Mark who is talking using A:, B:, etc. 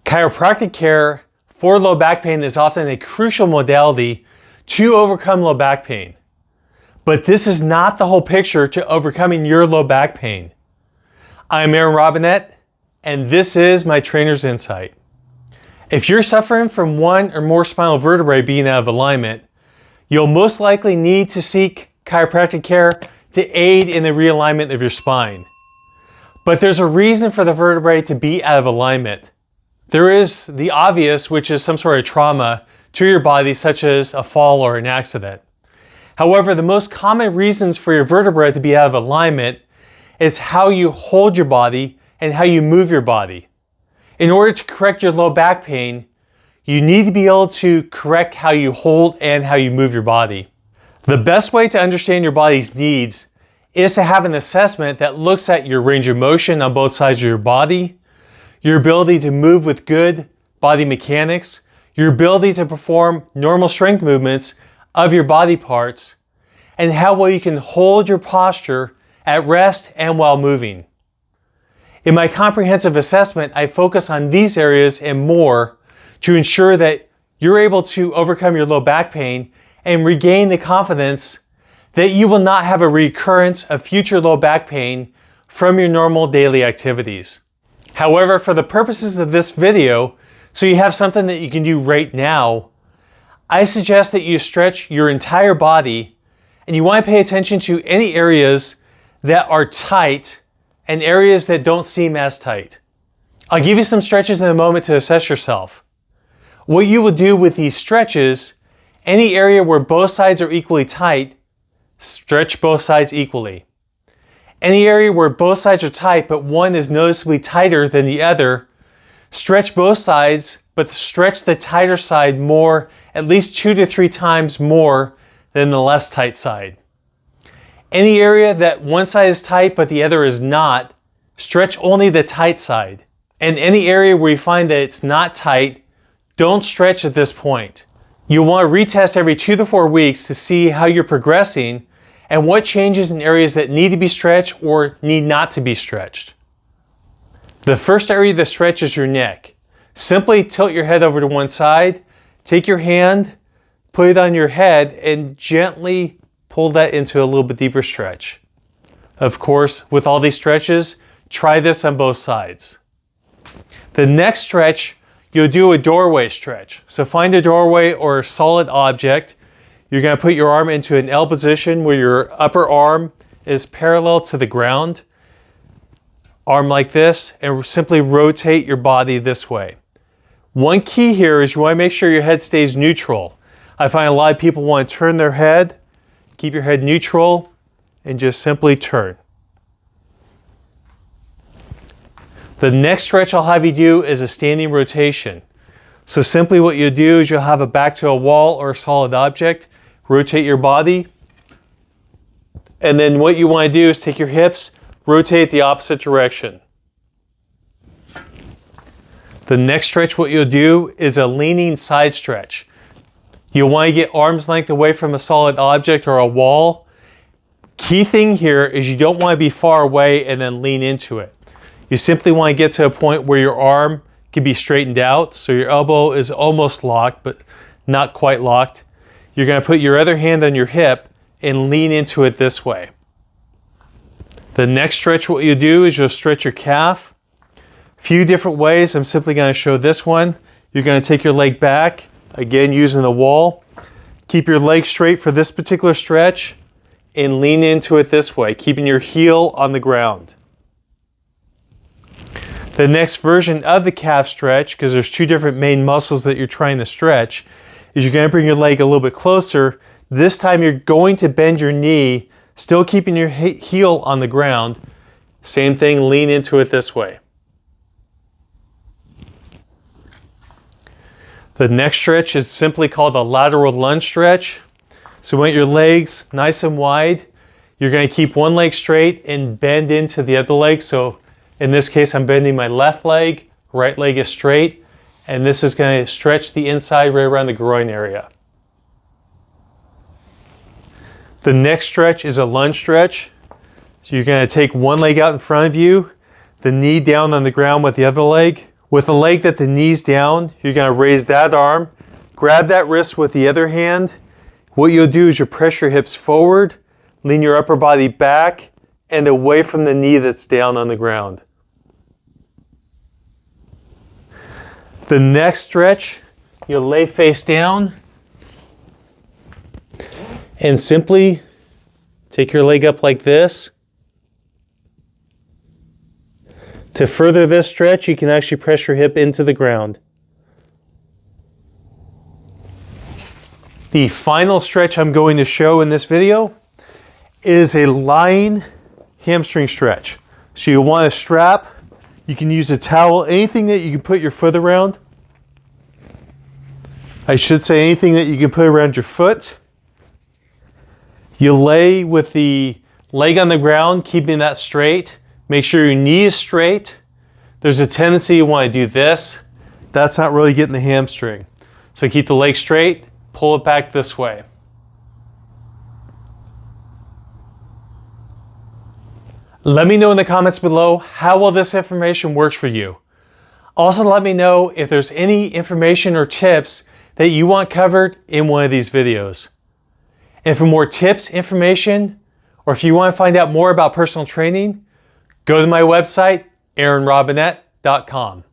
A: Chiropractic care for low back pain is often a crucial modality to overcome low back pain. But this is not the whole picture to overcoming your low back pain. I'm Aaron Robinette, and this is my Trainer's Insight. If you're suffering from one or more spinal vertebrae being out of alignment, you'll most likely need to seek chiropractic care to aid in the realignment of your spine. But there's a reason for the vertebrae to be out of alignment. There is the obvious, which is some sort of trauma to your body, such as a fall or an accident. However, the most common reasons for your vertebrae to be out of alignment is how you hold your body and how you move your body. In order to correct your low back pain, you need to be able to correct how you hold and how you move your body. The best way to understand your body's needs is to have an assessment that looks at your range of motion on both sides of your body, your ability to move with good body mechanics, your ability to perform normal strength movements of your body parts, and how well you can hold your posture at rest and while moving. In my comprehensive assessment, I focus on these areas and more to ensure that you're able to overcome your low back pain and regain the confidence that you will not have a recurrence of future low back pain from your normal daily activities. However, for the purposes of this video, so you have something that you can do right now, I suggest that you stretch your entire body and you want to pay attention to any areas that are tight and areas that don't seem as tight. I'll give you some stretches in a moment to assess yourself. What you will do with these stretches, any area where both sides are equally tight, stretch both sides equally. Any area where both sides are tight, but one is noticeably tighter than the other, stretch both sides, but stretch the tighter side more, at least 2 to 3 times more than the less tight side. Any area that one side is tight, but the other is not, stretch only the tight side. And any area where you find that it's not tight, don't stretch at this point. You'll want to retest every 2 to 4 weeks to see how you're progressing and what changes in areas that need to be stretched or need not to be stretched. The first area to stretch is your neck. Simply tilt your head over to one side, take your hand, put it on your head, and gently pull that into a little bit deeper stretch. Of course, with all these stretches, try this on both sides. The next stretch, you'll do a doorway stretch. So find a doorway or a solid object. You're going to put your arm into an L position where your upper arm is parallel to the ground. Arm like this, and simply rotate your body this way. One key here is you want to make sure your head stays neutral. I find a lot of people want to turn their head. Keep your head neutral and just simply turn. The next stretch I'll have you do is a standing rotation. So simply what you'll do is you'll have a back to a wall or a solid object, rotate your body, and then what you want to do is take your hips, rotate the opposite direction. The next stretch what you'll do is a leaning side stretch. You'll want to get arm's length away from a solid object or a wall. Key thing here is you don't want to be far away and then lean into it. You simply want to get to a point where your arm can be straightened out, so your elbow is almost locked, but not quite locked. You're going to put your other hand on your hip and lean into it this way. The next stretch, what you do is you'll stretch your calf. A few different ways. I'm simply going to show this one. You're going to take your leg back, again using the wall. Keep your leg straight for this particular stretch and lean into it this way, keeping your heel on the ground. The next version of the calf stretch, because there's 2 different main muscles that you're trying to stretch, is you're going to bring your leg a little bit closer. This time you're going to bend your knee, still keeping your heel on the ground. Same thing, lean into it this way. The next stretch is simply called a lateral lunge stretch. So you want your legs nice and wide. You're going to keep one leg straight and bend into the other leg. So in this case, I'm bending my left leg, right leg is straight, and this is going to stretch the inside right around the groin area. The next stretch is a lunge stretch. So you're going to take one leg out in front of you, the knee down on the ground with the other leg, With the leg that the knee's down, you're going to raise that arm, grab that wrist with the other hand. What you'll do is you'll press your hips forward, lean your upper body back and away from the knee that's down on the ground. The next stretch, you'll lay face down and simply take your leg up like this. To further this stretch, you can actually press your hip into the ground. The final stretch I'm going to show in this video is a lying hamstring stretch. So you want a strap, you can use a towel, anything that you can put your foot around. I should say anything that you can put around your foot. You lay with the leg on the ground, keeping that straight. Make sure your knee is straight. There's a tendency you want to do this. That's not really getting the hamstring. So keep the leg straight, pull it back this way. Let me know in the comments below how well this information works for you. Also let me know if there's any information or tips that you want covered in one of these videos. And for more tips, information, or if you want to find out more about personal training, go to my website, aaronrobinette.com.